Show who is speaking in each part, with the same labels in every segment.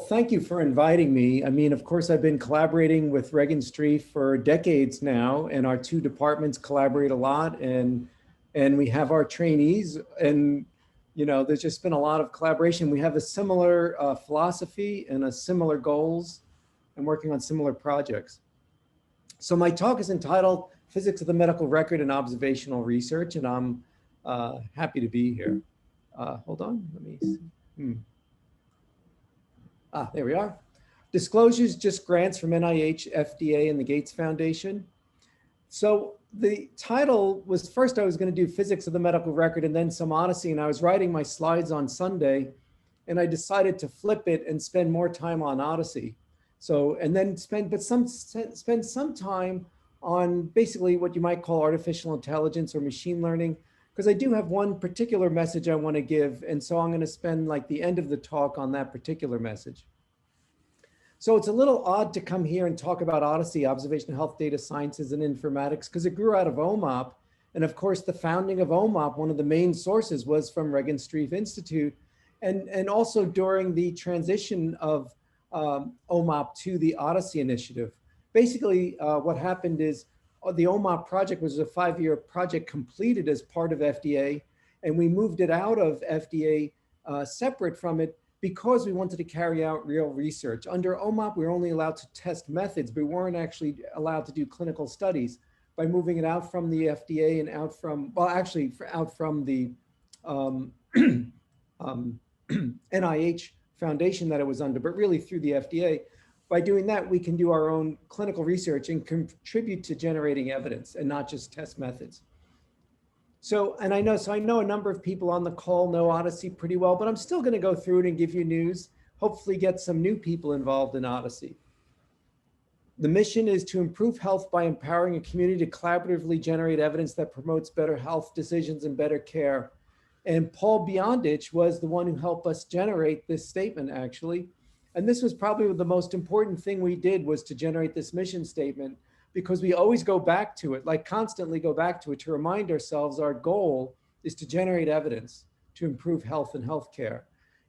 Speaker 1: Thank you for inviting me. I mean, of course, I've been collaborating with Regan Street for decades now, and our two departments collaborate a lot, and we have our trainees, and there's just been a lot of collaboration. We have a similar philosophy and a similar goals, and working on similar projects. So my talk is entitled "Physics of the Medical Record and Observational Research," and I'm happy to be here. Hold on, let me see. There we are. Disclosures, just grants from NIH, FDA, and the Gates Foundation. So the title was, first I was going to do physics of the medical record and then some Odyssey, and I was writing my slides on Sunday, and I decided to flip it and spend more time on Odyssey. So, and then spend some time on basically what you might call artificial intelligence or machine learning, because I do have one particular message I want to give. And so I'm going to spend like the end of the talk on that particular message. So it's a little odd to come here and talk about Odyssey, Observational Health Data Sciences and Informatics, because it grew out of OMOP. And of course, the founding of OMOP, one of the main sources was from Regan Street Institute. And also during the transition of OMOP to the Odyssey initiative. Basically, what happened is the OMOP project was a 5-year project completed as part of FDA, and we moved it out of FDA separate from it because we wanted to carry out real research. Under OMOP, we were only allowed to test methods, but we weren't actually allowed to do clinical studies. By moving it out from the FDA and out from, well, actually out from the NIH foundation that it was under, but really through the FDA. By doing that, we can do our own clinical research and contribute to generating evidence and not just test methods. So I know a number of people on the call know Odyssey pretty well, but I'm still going to go through it and give you news, hopefully get some new people involved in Odyssey. The mission is to improve health by empowering a community to collaboratively generate evidence that promotes better health decisions and better care. And Paul Beyondich was the one who helped us generate this statement, actually. And this was probably the most important thing we did, was to generate this mission statement, because we always go back to it, like constantly go back to it, to remind ourselves our goal is to generate evidence to improve health and healthcare.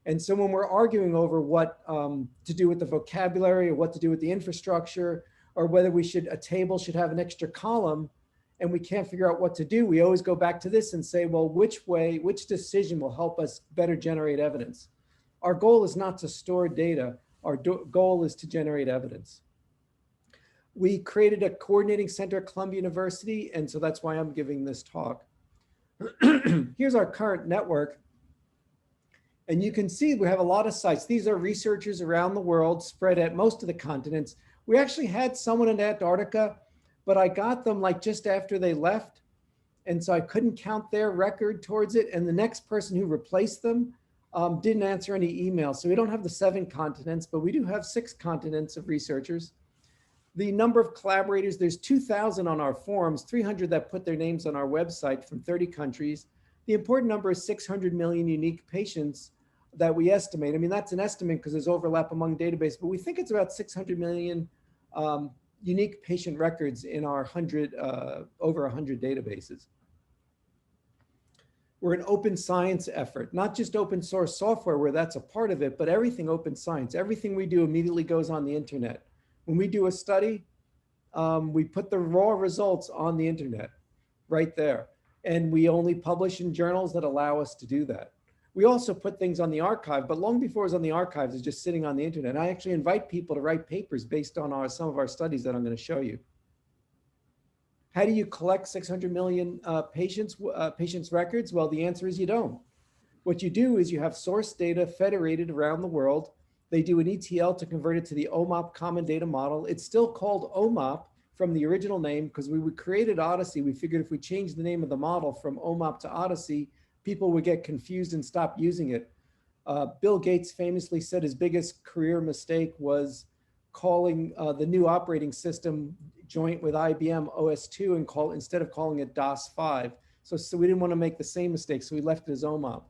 Speaker 1: And so when we're arguing over what to do with the vocabulary or what to do with the infrastructure, or whether a table should have an extra column, and we can't figure out what to do, we always go back to this and say, well, which decision will help us better generate evidence? Our goal is not to store data. Our goal is to generate evidence. We created a coordinating center at Columbia University, and so that's why I'm giving this talk. Here's our current network. And you can see we have a lot of sites. These are researchers around the world spread at most of the continents. We actually had someone in Antarctica, but I got them like just after they left. And so I couldn't count their record towards it. And the next person who replaced them didn't answer any emails. So we don't have the 7 continents, but we do have 6 continents of researchers. The number of collaborators, there's 2,000 on our forums, 300 that put their names on our website from 30 countries. The important number is 600 million unique patients that we estimate. I mean, that's an estimate because there's overlap among databases, but we think it's about 600 million unique patient records in our over 100 databases. We're an open science effort, not just open source software where that's a part of it, but everything open science. Everything we do immediately goes on the internet. When we do a study, we put the raw results on the internet right there. And we only publish in journals that allow us to do that. We also put things on the archive, but long before it was on the archives, it's just sitting on the internet. I actually invite people to write papers based on some of our studies that I'm going to show you. How do you collect 600 million patients' records? Well, the answer is you don't. What you do is you have source data federated around the world. They do an ETL to convert it to the OMOP Common Data Model. It's still called OMOP from the original name because we created Odyssey. We figured if we changed the name of the model from OMOP to Odyssey, people would get confused and stop using it. Bill Gates famously said his biggest career mistake was calling the new operating system joint with IBM OS2 and instead of calling it DOS5. So we didn't want to make the same mistake, so we left it as OMOP.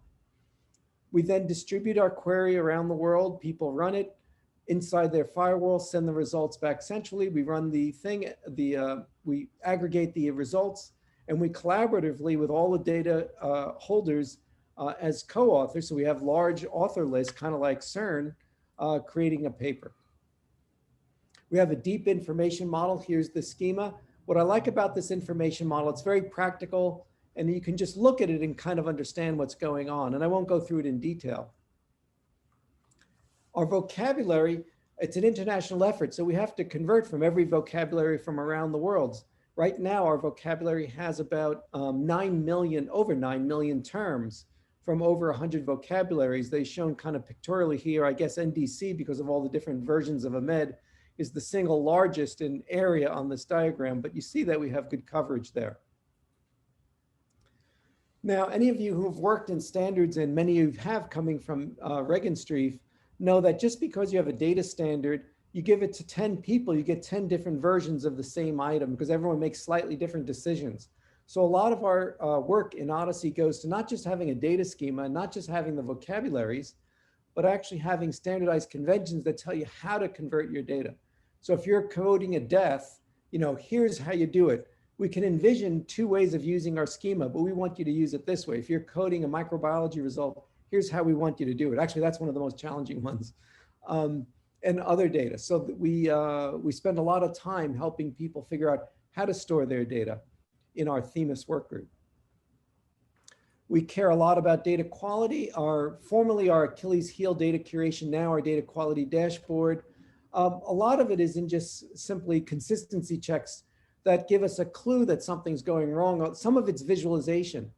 Speaker 1: We then distribute our query around the world. People run it inside their firewall, send the results back centrally. We run the thing, we aggregate the results, and we collaboratively with all the data holders as co-authors. So we have large author lists, kind of like CERN, creating a paper. We have a deep information model. Here's the schema. What I like about this information model, it's very practical, and you can just look at it and kind of understand what's going on. And I won't go through it in detail. Our vocabulary, it's an international effort, so we have to convert from every vocabulary from around the world. Right now, our vocabulary has about over 9 million terms from over 100 vocabularies. They've shown kind of pictorially here. I guess NDC, because of all the different versions of AMED, is the single largest in area on this diagram, but you see that we have good coverage there. Now, any of you who have worked in standards, and many of you have coming from Regenstrief, know that just because you have a data standard, you give it to 10 people, you get 10 different versions of the same item because everyone makes slightly different decisions. So a lot of our work in Odyssey goes to not just having a data schema, not just having the vocabularies, but actually having standardized conventions that tell you how to convert your data. So if you're coding a death, here's how you do it. We can envision 2 ways of using our schema, but we want you to use it this way. If you're coding a microbiology result, here's how we want you to do it. Actually, that's one of the most challenging ones. And other data. So that we spend a lot of time helping people figure out how to store their data in our Themis work group. We care a lot about data quality. Formerly our Achilles heel data curation, now our data quality dashboard. A lot of it is in just simply consistency checks that give us a clue that something's going wrong. Some of it's visualization.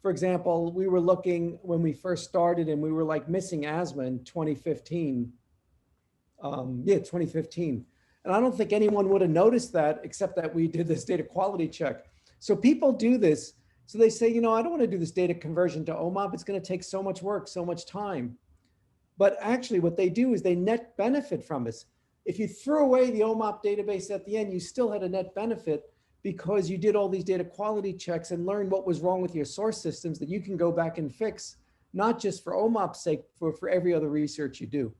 Speaker 1: For example, we were looking when we first started and we were like missing asthma in 2015. 2015. And I don't think anyone would have noticed that except that we did this data quality check. So people do this. So they say, I don't want to do this data conversion to OMOP. It's going to take so much work, so much time. But actually what they do is they net benefit from this. If you threw away the OMOP database at the end, you still had a net benefit because you did all these data quality checks and learned what was wrong with your source systems that you can go back and fix, not just for OMOP's sake, for every other research you do.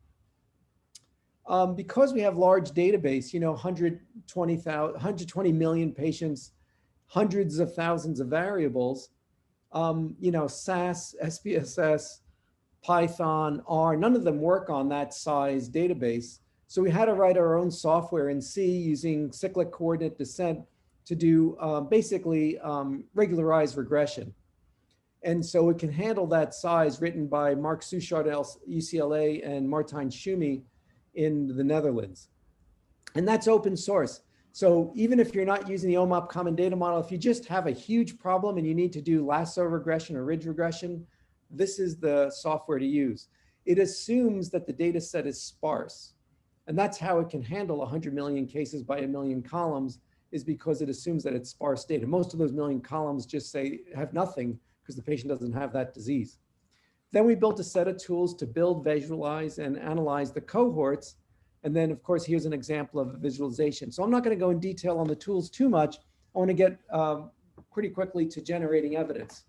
Speaker 1: Because we have large database, 120 million patients, hundreds of thousands of variables, SAS, SPSS, Python, R, none of them work on that size database. So we had to write our own software in C using cyclic coordinate descent to do basically regularized regression. And so it can handle that size, written by Mark Suchard at UCLA and Martijn Schumi in the Netherlands. And that's open source. So even if you're not using the OMOP common data model, if you just have a huge problem and you need to do lasso regression or ridge regression, this is the software to use. It assumes that the data set is sparse. And that's how it can handle 100 million cases by 1 million columns, is because it assumes that it's sparse data. Most of those million columns just say have nothing because the patient doesn't have that disease. Then we built a set of tools to build, visualize, and analyze the cohorts. And then, of course, here's an example of a visualization. So I'm not going to go in detail on the tools too much. I want to get pretty quickly to generating evidence.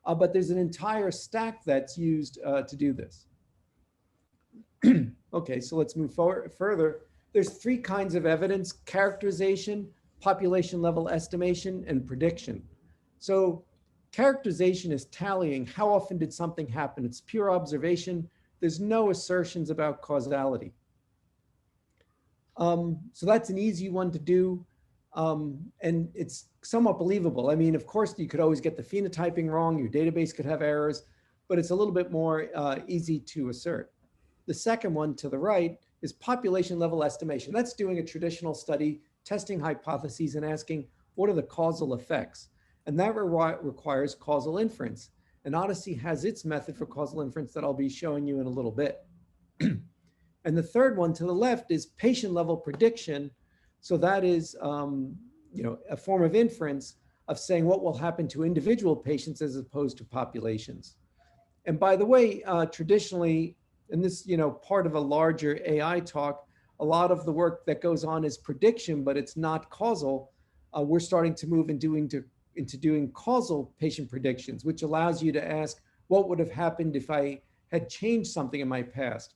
Speaker 1: But there's an entire stack that's used to do this. Okay, so let's move forward further. There's 3 kinds of evidence: characterization, population level estimation, and prediction. So characterization is tallying how often did something happen. It's pure observation. There's no assertions about causality. So that's an easy one to do. And it's somewhat believable. I mean, of course, you could always get the phenotyping wrong. Your database could have errors, but it's a little bit more easy to assert. The second one to the right is population level estimation. That's doing a traditional study, testing hypotheses and asking, what are the causal effects? And that requires causal inference. And Odyssey has its method for causal inference that I'll be showing you in a little bit. And the third one to the left is patient level prediction. So that is a form of inference of saying what will happen to individual patients as opposed to populations. And by the way, traditionally, and this part of a larger AI talk, a lot of the work that goes on is prediction, but it's not causal. We're starting to move into doing causal patient predictions, which allows you to ask, what would have happened if I had changed something in my past?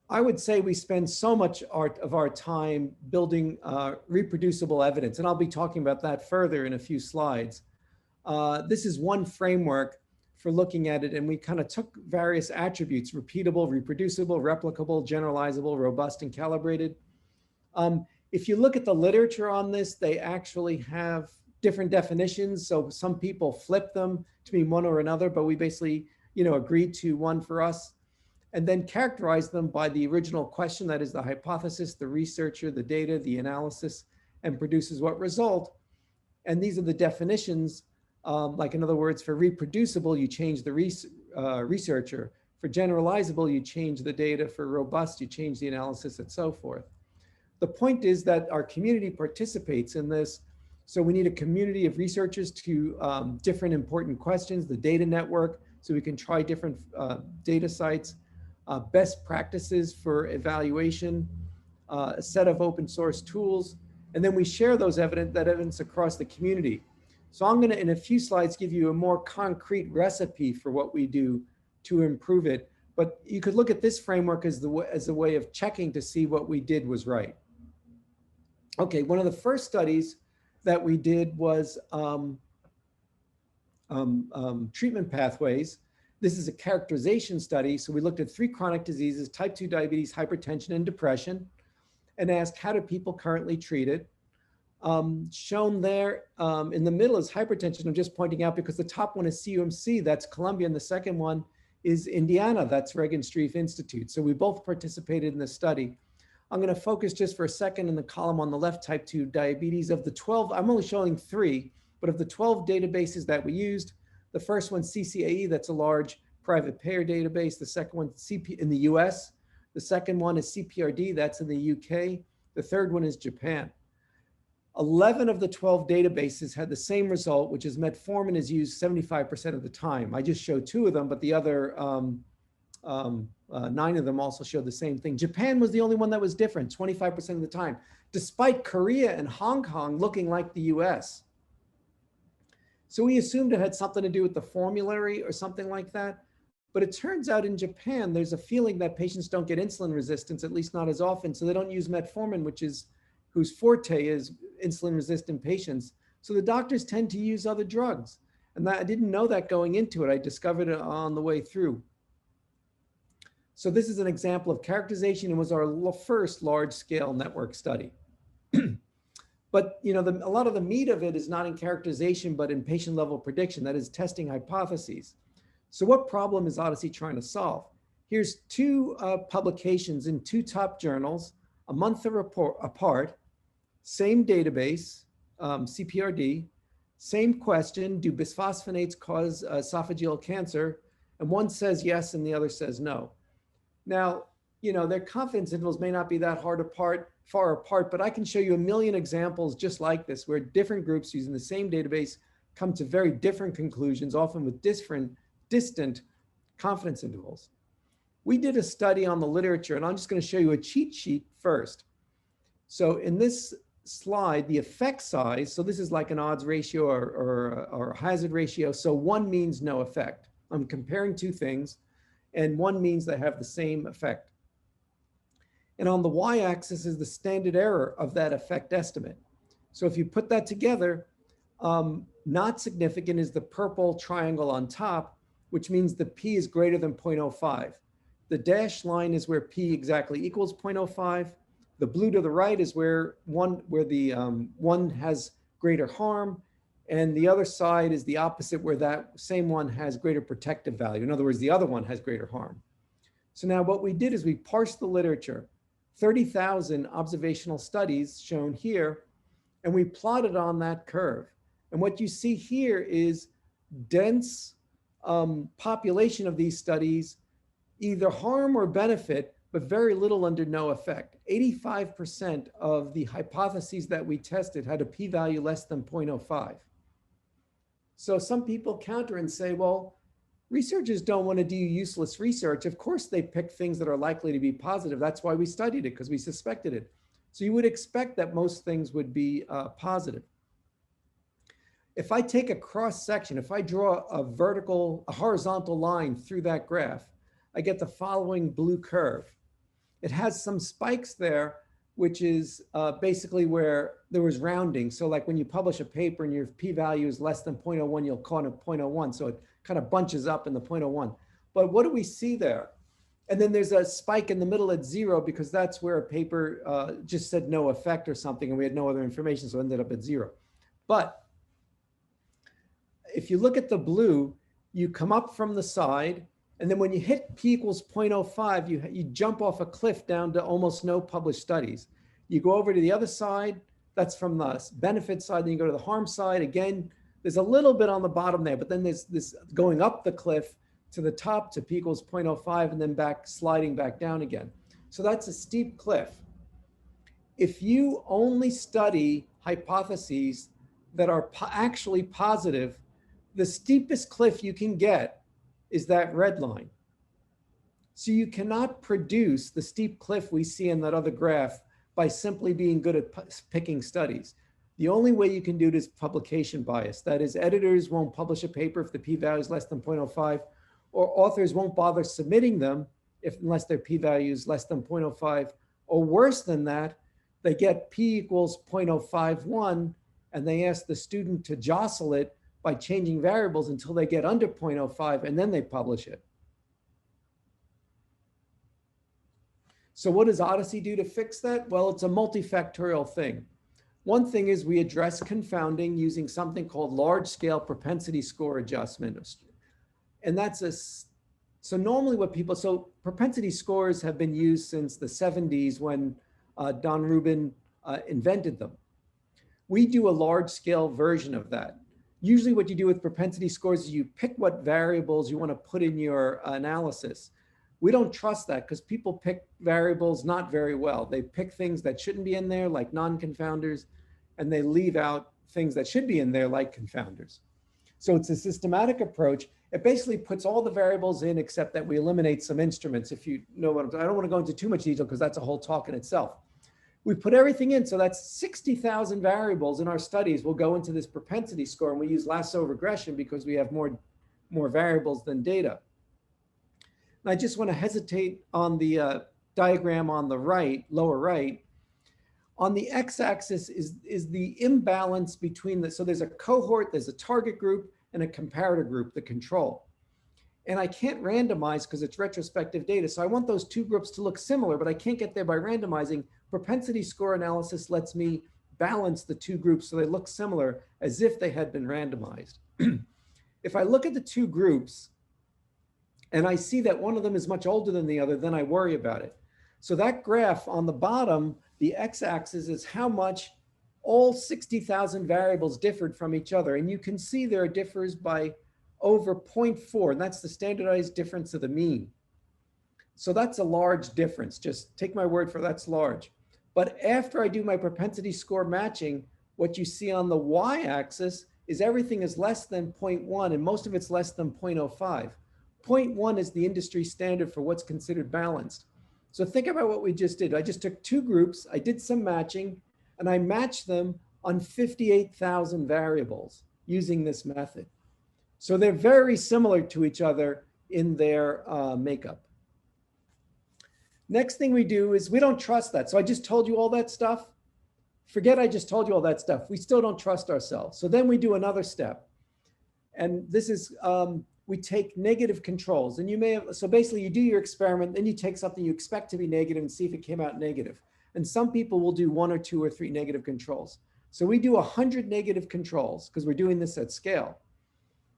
Speaker 1: I would say we spend so much of our time building reproducible evidence, and I'll be talking about that further in a few slides. This is one framework for looking at it. And we kind of took various attributes: repeatable, reproducible, replicable, generalizable, robust, and calibrated. If you look at the literature on this, they actually have different definitions. So some people flip them to mean one or another, but we basically, agreed to one for us, and then characterize them by the original question, that is the hypothesis, the researcher, the data, the analysis, and produces what result. And these are the definitions. Like in other words, for reproducible, you change the researcher. For generalizable, you change the data. For robust, you change the analysis, and so forth. The point is that our community participates in this. So we need a community of researchers to different important questions, the data network, so we can try different data sites, best practices for evaluation, a set of open source tools, and then we share that evidence across the community. So I'm gonna, in a few slides, give you a more concrete recipe for what we do to improve it. But you could look at this framework as a way of checking to see what we did was right. Okay, one of the first studies that we did was treatment pathways. This is a characterization study. So we looked at 3 chronic diseases: type 2 diabetes, hypertension, and depression, and asked, how do people currently treat it? Shown there in the middle is hypertension. I'm just pointing out because the top one is CUMC, that's Columbia, and the second one is Indiana, that's Regenstrief Institute. So we both participated in this study. I'm going to focus just for a second in the column on the left, type 2 diabetes. Of the 12, I'm only showing 3, but of the 12 databases that we used, the first one, CCAE, that's a large private payer database. The second one, in the US. The second one is CPRD, that's in the UK. The third one is Japan. 11 of the 12 databases had the same result, which is metformin is used 75% of the time. I just showed 2 of them, but the other 9 of them also showed the same thing. Japan was the only one that was different, 25% of the time, despite Korea and Hong Kong looking like the US. So we assumed it had something to do with the formulary or something like that. But it turns out in Japan, there's a feeling that patients don't get insulin resistance, at least not as often. So they don't use metformin, whose forte is insulin resistant patients. So the doctors tend to use other drugs. And I didn't know that going into it. I discovered it on the way through. So this is an example of characterization. It was our first large-scale network study. But a lot of the meat of it is not in characterization, but in patient-level prediction, that is testing hypotheses. So what problem is Odyssey trying to solve? Here's 2 publications in 2 top journals, a month apart, same database, CPRD, same question: do bisphosphonates cause esophageal cancer? And one says yes, and the other says no. Now, their confidence intervals may not be that far apart, but I can show you a million examples just like this, where different groups using the same database come to very different conclusions, often with distant confidence intervals. We did a study on the literature, and I'm just going to show you a cheat sheet first. So in this slide, the effect size, so this is like an odds ratio or a hazard ratio. So 1 means no effect. I'm comparing 2 things, and 1 means they have the same effect. And on the y-axis is the standard error of that effect estimate. So if you put that together, not significant is the purple triangle on top, which means the p is greater than 0.05. The dashed line is where p exactly equals 0.05. The blue to the right is where one has greater harm, and the other side is the opposite, where that same one has greater protective value. In other words, the other one has greater harm. So now what we did is we parsed the literature, 30,000 observational studies shown here, and we plotted on that curve. And what you see here is dense population of these studies, either harm or benefit, but very little under no effect. 85% of the hypotheses that we tested had a p-value less than 0.05. So some people counter and say, well, researchers don't want to do useless research. Of course, they pick things that are likely to be positive. That's why we studied it, because we suspected it. So you would expect that most things would be positive. If I take a cross section, if I draw a horizontal line through that graph, I get the following blue curve. It has some spikes there, which is basically where there was rounding. So like when you publish a paper and your p-value is less than 0.01, you'll call it 0.01. So it kind of bunches up in the 0.01. But what do we see there? And then there's a spike in the middle at 0 because that's where a paper just said no effect or something and we had no other information, so it ended up at 0. But if you look at the blue, you come up from the side, and then when you hit p equals 0.05, you jump off a cliff down to almost no published studies. You go over to the other side, that's from the benefit side, then you go to the harm side. Again, there's a little bit on the bottom there, but then there's this going up the cliff to the top to p equals 0.05 and then back sliding back down again. So that's a steep cliff. If you only study hypotheses that are actually positive, the steepest cliff you can get is that red line. So you cannot produce the steep cliff we see in that other graph by simply being good at picking studies. The only way you can do it is publication bias. That is, editors won't publish a paper if the p-value is less than 0.05, or authors won't bother submitting them unless their p-value is less than 0.05, or worse than that, they get p equals 0.051 and they ask the student to jostle it by changing variables until they get under 0.05 and then they publish it. So what does Odyssey do to fix that? Well, it's a multifactorial thing. One thing is we address confounding using something called large-scale propensity score adjustment. And so normally what people, so propensity scores have been used since the 70s when Don Rubin invented them. We do a large-scale version of that. Usually what you do with propensity scores is you pick what variables you want to put in your analysis. We don't trust that because people pick variables not very well. They pick things that shouldn't be in there, like non-confounders, and they leave out things that should be in there, like confounders. So it's a systematic approach. It basically puts all the variables in except that we eliminate some instruments. If you know what I'm saying, I don't want to go into too much detail because that's a whole talk in itself. We put everything in, so that's 60,000 variables in our studies will go into this propensity score, and we use lasso regression because we have more variables than data. And I just want to hesitate on the diagram on the right, lower right. On the x-axis is the imbalance between so there's a cohort, there's a target group, and a comparator group, the control. And I can't randomize because it's retrospective data. So I want those two groups to look similar, but I can't get there by randomizing. Propensity score analysis lets me balance the two groups so they look similar as if they had been randomized. If I look at the two groups and I see that one of them is much older than the other, then I worry about it. So that graph on the bottom, the x-axis is how much all 60,000 variables differed from each other. And you can see there differs by over 0.4, and that's the standardized difference of the mean. So that's a large difference. Just take my word for that's large. But after I do my propensity score matching, what you see on the y-axis is everything is less than 0.1, and most of it's less than 0.05. 0.1 is the industry standard for what's considered balanced. So think about what we just did. I just took two groups, I did some matching, and I matched them on 58,000 variables using this method. So they're very similar to each other in their makeup. Next thing we do is we don't trust that. So I just told you all that stuff. Forget I just told you all that stuff. We still don't trust ourselves. So then we do another step. And this is, we take negative controls. And you may have, so basically you do your experiment, then you take something you expect to be negative and see if it came out negative. And some people will do 1 or 2 or 3 negative controls. So we do 100 negative controls because we're doing this at scale.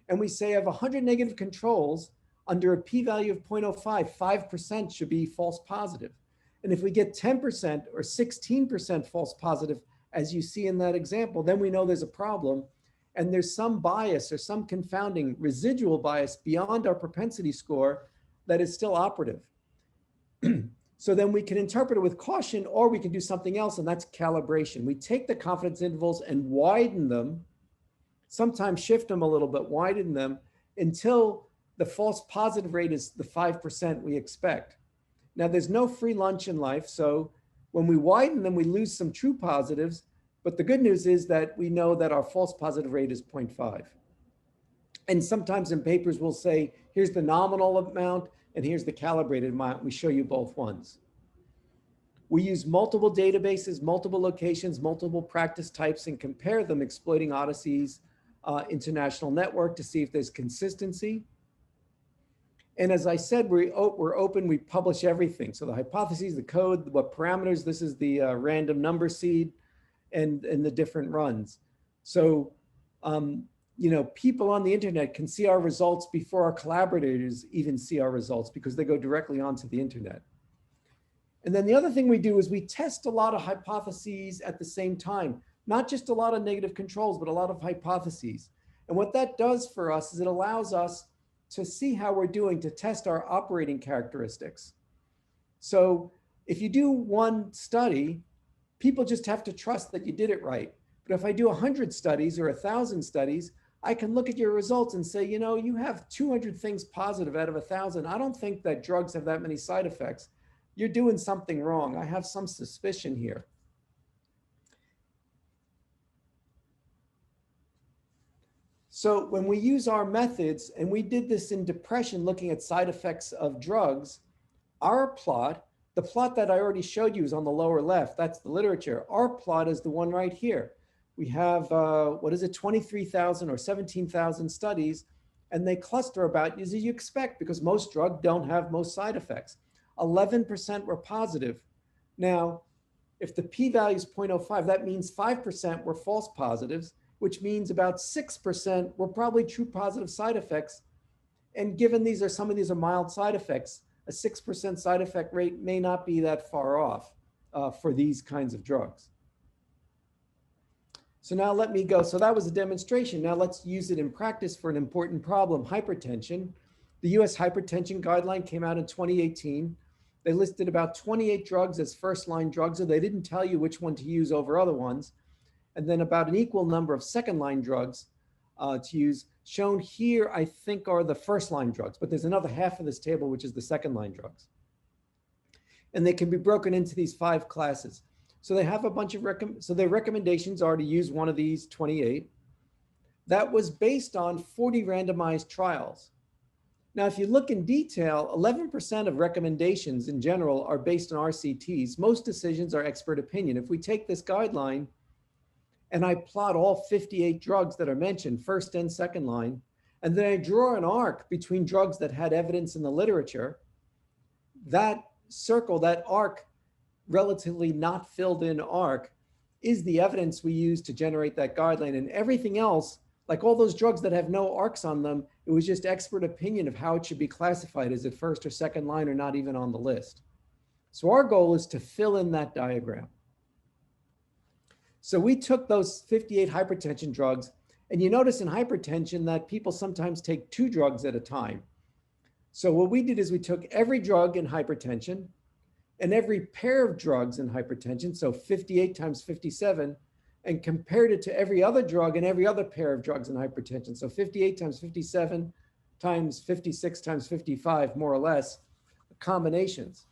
Speaker 1: And we say of 100 negative controls, under a p-value of 0.05, 5% should be false positive. And if we get 10% or 16% false positive, as you see in that example, then we know there's a problem. And there's some bias or some confounding residual bias beyond our propensity score that is still operative. So then we can interpret it with caution, or we can do something else, and that's calibration. We take the confidence intervals and widen them, sometimes shift them a little bit, widen them until the false positive rate is the 5% we expect. Now there's no free lunch in life. So when we widen them, we lose some true positives. But the good news is that we know that our false positive rate is 0.5. And sometimes in papers we'll say, here's the nominal amount and here's the calibrated amount. We show you both ones. We use multiple databases, multiple locations, multiple practice types, and compare them, exploiting Odyssey's international network to see if there's consistency. And as I said, we're open, we publish everything. So the hypotheses, the code, what parameters, this is the random number seed, and the different runs. So, you know, people on the internet can see our results before our collaborators even see our results, because they go directly onto the internet. And then the other thing we do is we test a lot of hypotheses at the same time, not just a lot of negative controls, but a lot of hypotheses. And what that does for us is it allows us to see how we're doing, to test our operating characteristics. So if you do one study, people just have to trust that you did it right. But if I do 100 studies or 1,000 studies, I can look at your results and say, you know, you have 200 things positive out of 1,000. I don't think that drugs have that many side effects. You're doing something wrong. I have some suspicion here. So when we use our methods, and we did this in depression, looking at side effects of drugs, our plot, the plot that I already showed you is on the lower left. That's the literature. Our plot is the one right here. We have, 23,000 or 17,000 studies, and they cluster about as you expect, because most drugs don't have most side effects. 11% were positive. Now, if the p-value is 0.05, that means 5% were false positives, which means about 6% were probably true positive side effects. And given some of these are mild side effects, a 6% side effect rate may not be that far off for these kinds of drugs. So now let me go. So that was a demonstration. Now let's use it in practice for an important problem, hypertension. The US hypertension guideline came out in 2018. They listed about 28 drugs as first-line drugs, so they didn't tell you which one to use over other ones. And then about an equal number of second-line drugs to use. Shown here, I think, are the first-line drugs, but there's another half of this table, which is the second-line drugs. And they can be broken into these 5 classes. So they have a bunch of, so their recommendations are to use one of these 28. That was based on 40 randomized trials. Now, if you look in detail, 11% of recommendations in general are based on RCTs. Most decisions are expert opinion. If we take this guideline and I plot all 58 drugs that are mentioned, first and second line, and then I draw an arc between drugs that had evidence in the literature, that circle, that arc, relatively not filled in arc, is the evidence we use to generate that guideline. And everything else, like all those drugs that have no arcs on them, it was just expert opinion of how it should be classified. Is it first or second line or not even on the list? So our goal is to fill in that diagram. So we took those 58 hypertension drugs, and you notice in hypertension that people sometimes take 2 drugs at a time. So what we did is we took every drug in hypertension and every pair of drugs in hypertension, so 58 times 57, and compared it to every other drug and every other pair of drugs in hypertension. So 58 times 57 times 56 times 55, more or less, combinations.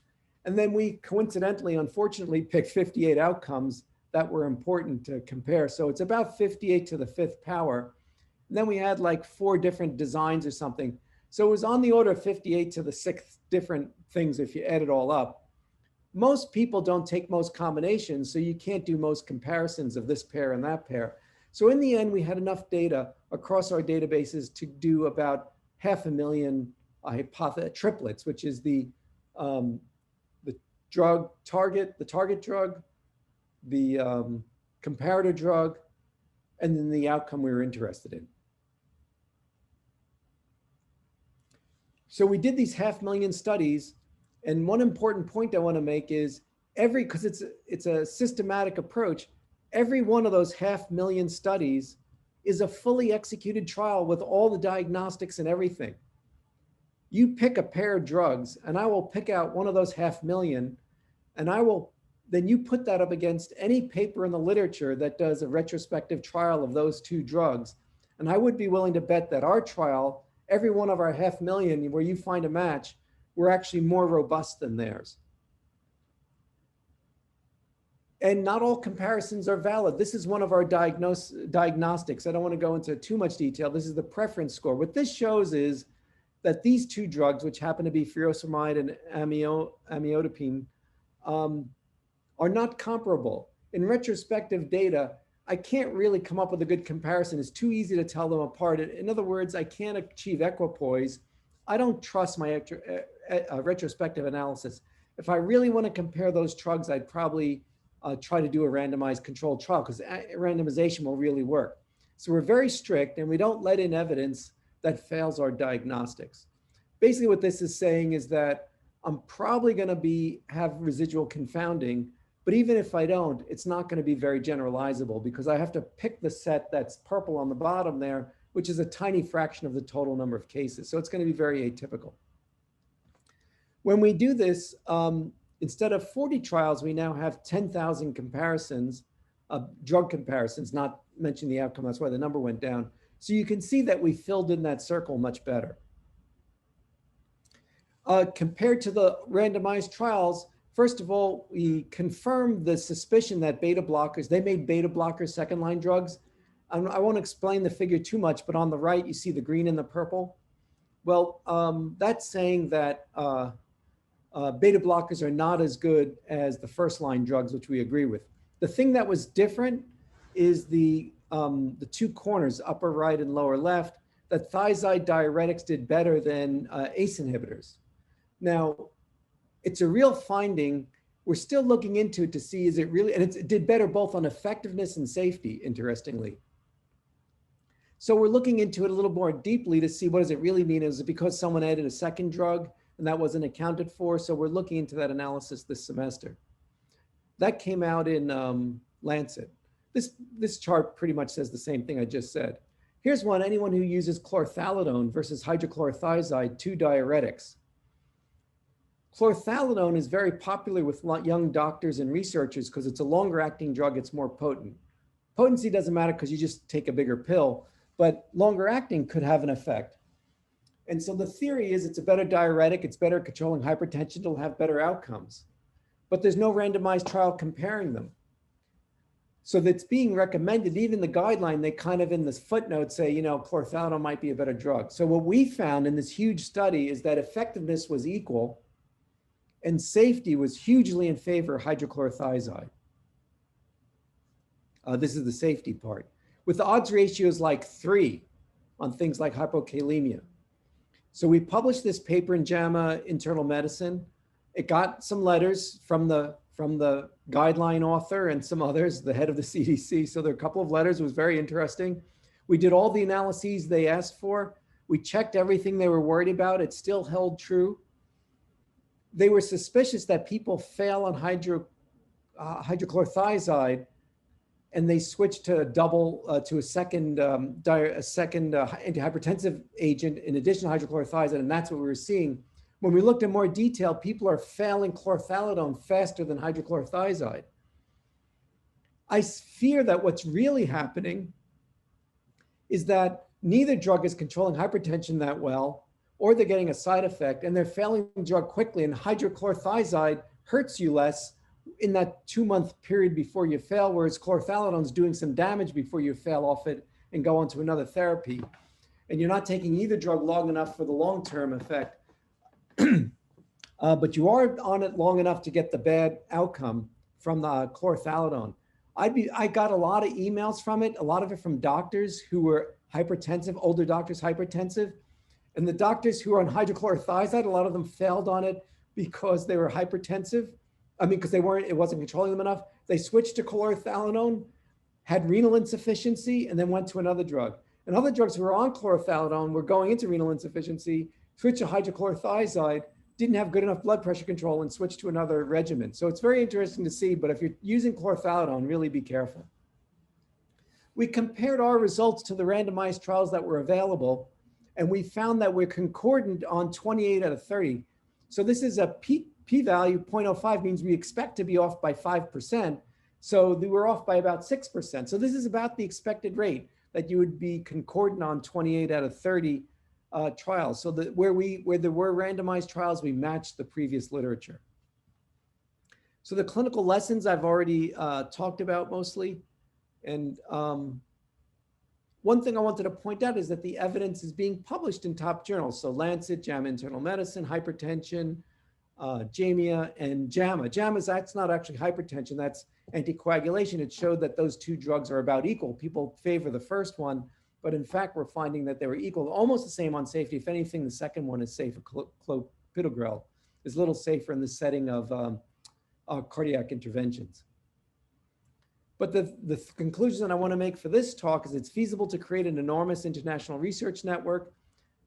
Speaker 1: And then we coincidentally, unfortunately, picked 58 outcomes that were important to compare. So it's about 58 to the 5th power. And then we had like 4 different designs or something. So it was on the order of 58 to the 6th different things if you add it all up. Most people don't take most combinations, so you can't do most comparisons of this pair and that pair. So in the end, we had enough data across our databases to do about 500,000 triplets, which is the drug target, the target drug, the comparator drug, and then the outcome we were interested in. So we did these 500,000 studies. And one important point I want to make is because it's a systematic approach, every one of those 500,000 studies is a fully executed trial with all the diagnostics and everything. You pick a pair of drugs and I will pick out one of those 500,000, and then you put that up against any paper in the literature that does a retrospective trial of those 2 drugs. And I would be willing to bet that our trial, every one of our 500,000 where you find a match, we're actually more robust than theirs. And not all comparisons are valid. This is one of our diagnostics. I don't want to go into too much detail. This is the preference score. What this shows is that these 2 drugs, which happen to be furosemide and amlodipine, are not comparable. In retrospective data, I can't really come up with a good comparison. It's too easy to tell them apart. In other words, I can't achieve equipoise. I don't trust my retrospective analysis. If I really want to compare those drugs, I'd probably try to do a randomized controlled trial because randomization will really work. So we're very strict and we don't let in evidence that fails our diagnostics. Basically what this is saying is that I'm probably going to have residual confounding, but even if I don't, it's not going to be very generalizable because I have to pick the set that's purple on the bottom there, which is a tiny fraction of the total number of cases. So it's going to be very atypical. When we do this, instead of 40 trials, we now have 10,000 comparisons, drug comparisons, not mentioning the outcome. That's why the number went down. So you can see that we filled in that circle much better. Compared to the randomized trials, first of all, we confirmed the suspicion that beta blockers, they made beta blockers second-line drugs. I won't explain the figure too much, but on the right, you see the green and the purple. Well, that's saying that beta blockers are not as good as the first-line drugs, which we agree with. The thing that was different is the two corners, upper right and lower left, that thiazide diuretics did better than ACE inhibitors. Now, it's a real finding. We're still looking into it to see, is it really, and it did better both on effectiveness and safety, interestingly. So we're looking into it a little more deeply to see what does it really mean? Is it because someone added a second drug and that wasn't accounted for? So we're looking into that analysis this semester. That came out in Lancet. This chart pretty much says the same thing I just said. Here's one, anyone who uses chlorthalidone versus hydrochlorothiazide, two diuretics. Chlorthalidone is very popular with young doctors and researchers because it's a longer acting drug, it's more potent. Potency doesn't matter because you just take a bigger pill, but longer acting could have an effect. And so the theory is it's a better diuretic, it's better controlling hypertension, it'll have better outcomes. But there's no randomized trial comparing them. So that's being recommended, even the guideline, they kind of in this footnote say, you know, chlorthalidone might be a better drug. So what we found in this huge study is that effectiveness was equal and safety was hugely in favor of hydrochlorothiazide. This is the safety part. With the odds ratios like 3 on things like hypokalemia. So we published this paper in JAMA Internal Medicine. It got some letters from the guideline author and some others, the head of the CDC. So there are a couple of letters. It was very interesting. We did all the analyses they asked for. We checked everything they were worried about. It still held true. They were suspicious that people fail on hydrochlorothiazide, and they switched to a second antihypertensive agent in addition to hydrochlorothiazide, and that's what we were seeing. When we looked in more detail, people are failing chlorthalidone faster than hydrochlorothiazide. I fear that what's really happening is that neither drug is controlling hypertension that well, or they're getting a side effect and they're failing the drug quickly, and hydrochlorothiazide hurts you less in that 2-month period before you fail, whereas chlorthalidone is doing some damage before you fail off it and go on to another therapy. And you're not taking either drug long enough for the long-term effect, but you are on it long enough to get the bad outcome from the chlorthalidone. I got a lot of emails from it, a lot of it from doctors who were hypertensive, older doctors, hypertensive. And the doctors who are on hydrochlorothiazide, a lot of them failed on it because they were hypertensive. I mean, because it wasn't controlling them enough. They switched to chlorthalidone, had renal insufficiency, and then went to another drug. And other drugs who were on chlorthalidone were going into renal insufficiency, switched to hydrochlorothiazide, didn't have good enough blood pressure control, and switched to another regimen. So it's very interesting to see, but if you're using chlorthalidone, really be careful. We compared our results to the randomized trials that were available, and we found that we're concordant on 28 out of 30. So this is a p-value, 0.05 means we expect to be off by 5%. So we were off by about 6%. So this is about the expected rate that you would be concordant on 28 out of 30 trials. So that where there were randomized trials, we matched the previous literature. So the clinical lessons I've already talked about mostly. And one thing I wanted to point out is that the evidence is being published in top journals. So Lancet, JAMA Internal Medicine, Hypertension, JAMA and JAMA. That's not actually hypertension, that's anticoagulation. It showed that those two drugs are about equal. People favor the first one, but in fact, we're finding that they were equal, almost the same on safety. If anything, the second one is safer. Clopidogrel is a little safer in the setting of cardiac interventions. But the conclusion that I want to make for this talk is it's feasible to create an enormous international research network.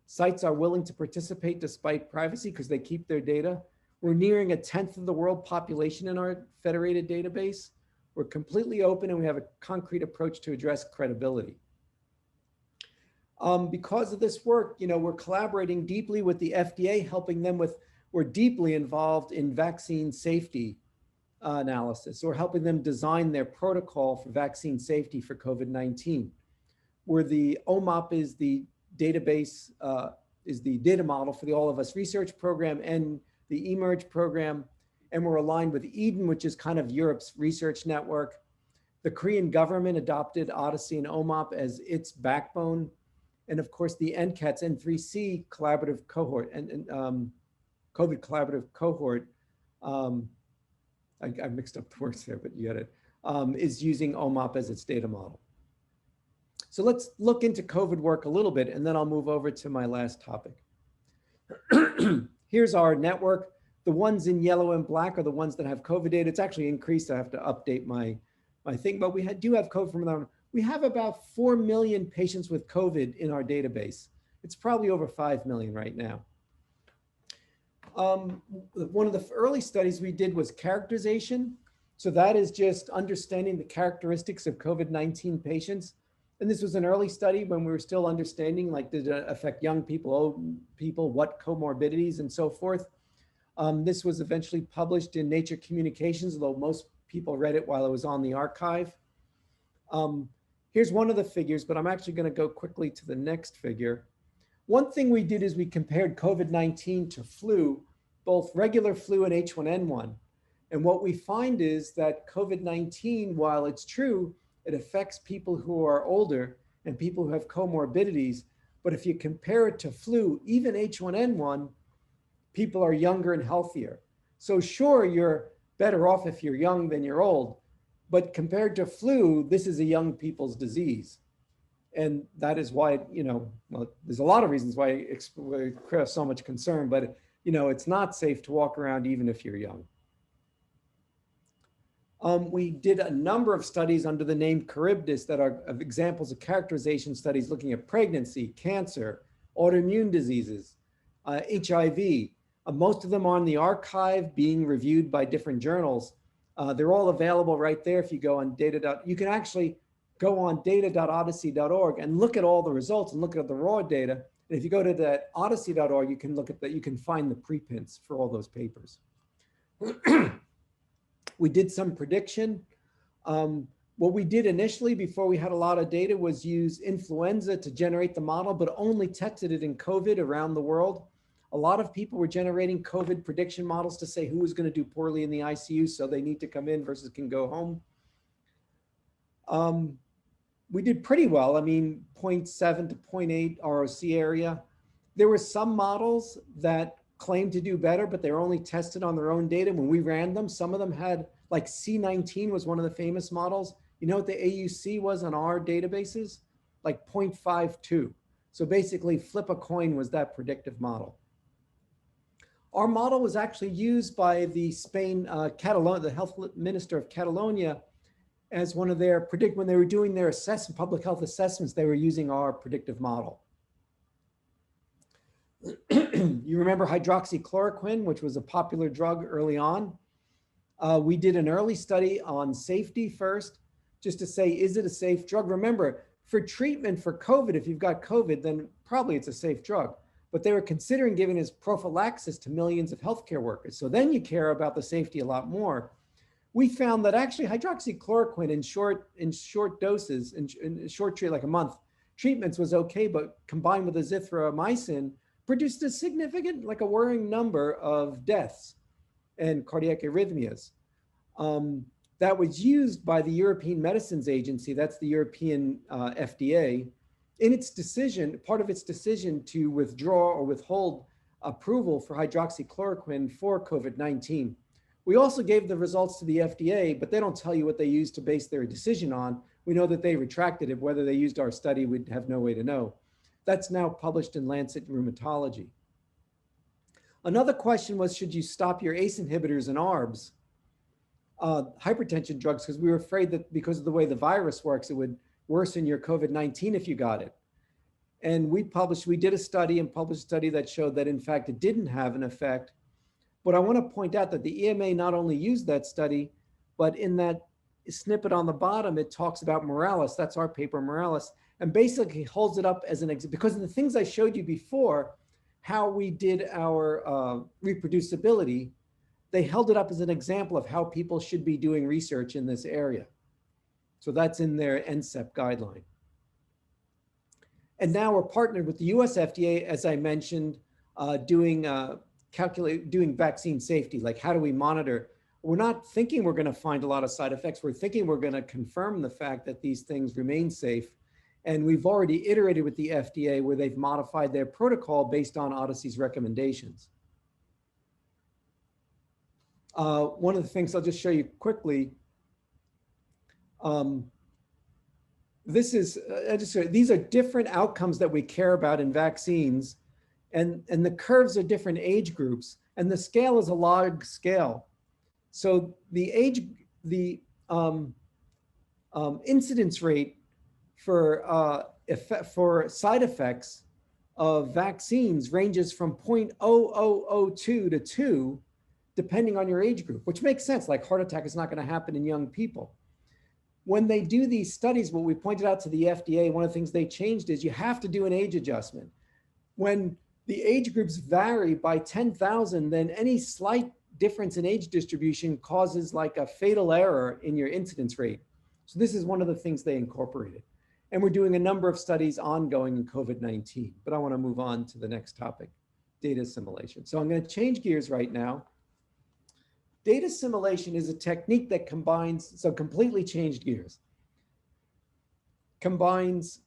Speaker 1: Sites are willing to participate despite privacy because they keep their data. We're nearing 1/10 of the world population in our federated database. We're completely open and we have a concrete approach to address credibility. Because of this work, we're collaborating deeply with the FDA, helping them we're deeply involved in vaccine safety analysis. We're helping them design their protocol for vaccine safety for COVID-19, where the OMOP is the database, is the data model for the All of Us research program and the eMERGE program. And we're aligned with Eden, which is kind of Europe's research network. The Korean government adopted Odyssey and OMOP as its backbone. And of course, the NCATS N3C collaborative cohort and COVID collaborative cohort, I mixed up the words there, but you get it, is using OMOP as its data model. So let's look into COVID work a little bit, and then I'll move over to my last topic. Here's our network. The ones in yellow and black are the ones that have COVID data. It's actually increased. I have to update my thing, but we do have COVID from them. We have about 4 million patients with COVID in our database. It's probably over 5 million right now. One of the early studies we did was characterization. So that is just understanding the characteristics of COVID-19 patients. And this was an early study when we were still understanding, like, did it affect young people, old people, what comorbidities and so forth. This was eventually published in Nature Communications, although most people read it while it was on the archive. Here's one of the figures, but I'm actually going to go quickly to the next figure. One thing we did is we compared COVID-19 to flu, both regular flu and H1N1. And what we find is that COVID-19, while it's true, it affects people who are older and people who have comorbidities. But if you compare it to flu, even H1N1, people are younger and healthier. So sure, you're better off if you're young than you're old. But compared to flu, this is a young people's disease. And that is why, well, there's a lot of reasons why it creates so much concern, but it's not safe to walk around even if you're young. We did a number of studies under the name CHARYBDIS that are examples of characterization studies looking at pregnancy, cancer, autoimmune diseases, HIV. Most of them are on the archive being reviewed by different journals. They're all available right there. If you go on you can actually go on data.odyssey.org and look at all the results and look at the raw data. And if you go to that odyssey.org, you can look at that. You can find the preprints for all those papers. We did some prediction. What we did initially before we had a lot of data was use influenza to generate the model, but only tested it in COVID around the world. A lot of people were generating COVID prediction models to say who was going to do poorly in the ICU, so they need to come in versus can go home. We did pretty well. I mean, 0.7 to 0.8 ROC area. There were some models that claimed to do better, but they were only tested on their own data. When we ran them, some of them had, like C19 was one of the famous models. You know what the AUC was on our databases? Like 0.52. So basically flip a coin was that predictive model. Our model was actually used by the Catalonia, the health minister of Catalonia, as one of their when they were doing their public health assessments, they were using our predictive model. You remember hydroxychloroquine, which was a popular drug early on. We did an early study on safety first, just to say, is it a safe drug? Remember, for treatment for COVID, if you've got COVID, then probably it's a safe drug. But they were considering giving it as prophylaxis to millions of healthcare workers. So then you care about the safety a lot more. We found that actually hydroxychloroquine in short doses, in short treat, like a month, treatments was okay, but combined with azithromycin, produced a significant, like a worrying number of deaths and cardiac arrhythmias. That was used by the European Medicines Agency, that's the European FDA, in its decision, part of its decision to withdraw or withhold approval for hydroxychloroquine for COVID-19. We also gave the results to the FDA, but they don't tell you what they used to base their decision on. We know that they retracted it. Whether they used our study, we'd have no way to know. That's now published in Lancet Rheumatology. Another question was, should you stop your ACE inhibitors and ARBs, hypertension drugs, because we were afraid that because of the way the virus works, it would worsen your COVID-19 if you got it. And we did a study and published a study that showed that in fact it didn't have an effect. But I want to point out that the EMA not only used that study, but in that snippet on the bottom, it talks about Morales. That's our paper, Morales, and basically holds it up as an example. Because of the things I showed you before, how we did our reproducibility, they held it up as an example of how people should be doing research in this area. So that's in their NCEP guideline. And now we're partnered with the US FDA, as I mentioned, doing vaccine safety, like how do we monitor? We're not thinking we're going to find a lot of side effects. We're thinking we're going to confirm the fact that these things remain safe. And we've already iterated with the FDA where they've modified their protocol based on Odyssey's recommendations. One of the things I'll just show you quickly. These are different outcomes that we care about in vaccines, and the curves are different age groups, and the scale is a log scale. So the incidence rate for side effects of vaccines ranges from 0.0002 to 2, depending on your age group, which makes sense. Like heart attack is not going to happen in young people. When they do these studies, what we pointed out to the FDA, one of the things they changed is you have to do an age adjustment. When the age groups vary by 10,000, then any slight difference in age distribution causes like a fatal error in your incidence rate. So this is one of the things they incorporated. And we're doing a number of studies ongoing in COVID-19, but I want to move on to the next topic, data assimilation. So I'm going to change gears right now. Data assimilation is a technique that combines, so completely changed gears, combines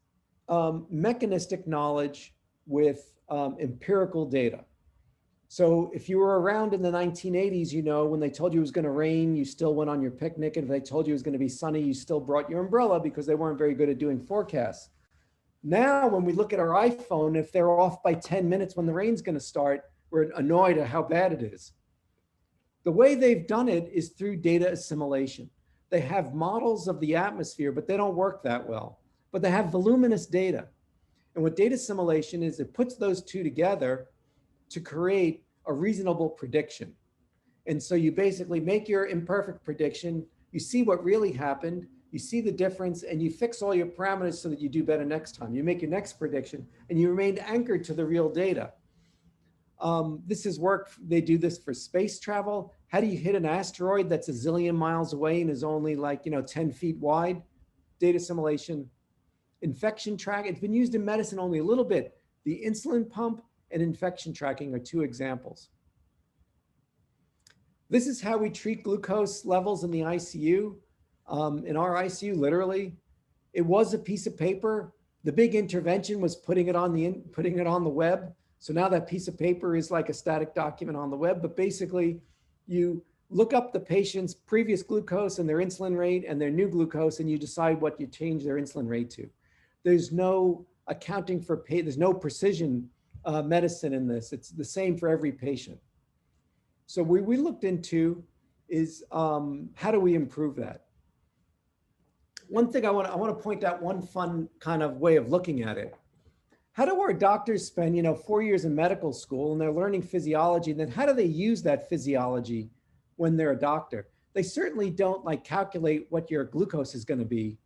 Speaker 1: mechanistic knowledge with empirical data. So if you were around in the 1980s, you know, when they told you it was going to rain, you still went on your picnic. And if they told you it was going to be sunny, you still brought your umbrella because they weren't very good at doing forecasts. Now, when we look at our iPhone, if they're off by 10 minutes when the rain's going to start, we're annoyed at how bad it is. The way they've done it is through data assimilation. They have models of the atmosphere, but they don't work that well. But they have voluminous data. And what data assimilation is, it puts those two together to create a reasonable prediction. And so you basically make your imperfect prediction, you see what really happened, you see the difference, and you fix all your parameters so that you do better next time. You make your next prediction, and you remain anchored to the real data. This is work, they do this for space travel. How do you hit an asteroid that's a zillion miles away and is only like, 10 feet wide? Data assimilation. Infection track, it's been used in medicine only a little bit. The insulin pump and infection tracking are two examples. This is how we treat glucose levels in the ICU. In our ICU, literally, it was a piece of paper. The big intervention was putting it on the web. So now that piece of paper is like a static document on the web, but basically you look up the patient's previous glucose and their insulin rate and their new glucose, and you decide what you change their insulin rate to. There's no accounting for there's no precision medicine in this. It's the same for every patient. So what we looked into is how do we improve that? One thing I want to point out, one fun kind of way of looking at it. How do our doctors spend, 4 years in medical school and they're learning physiology, and then how do they use that physiology when they're a doctor? They certainly don't calculate what your glucose is going to be.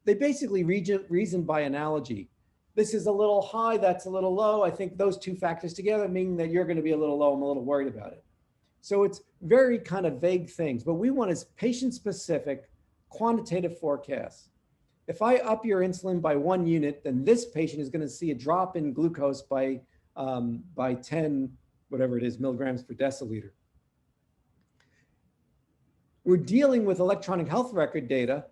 Speaker 1: They basically reason by analogy. This is a little high, that's a little low. I think those two factors together mean that you're going to be a little low. I'm a little worried about it. So it's very kind of vague things. What we want is patient-specific quantitative forecasts. If I up your insulin by 1 unit, then this patient is going to see a drop in glucose by 10, whatever it is, milligrams per deciliter. We're dealing with electronic health record data.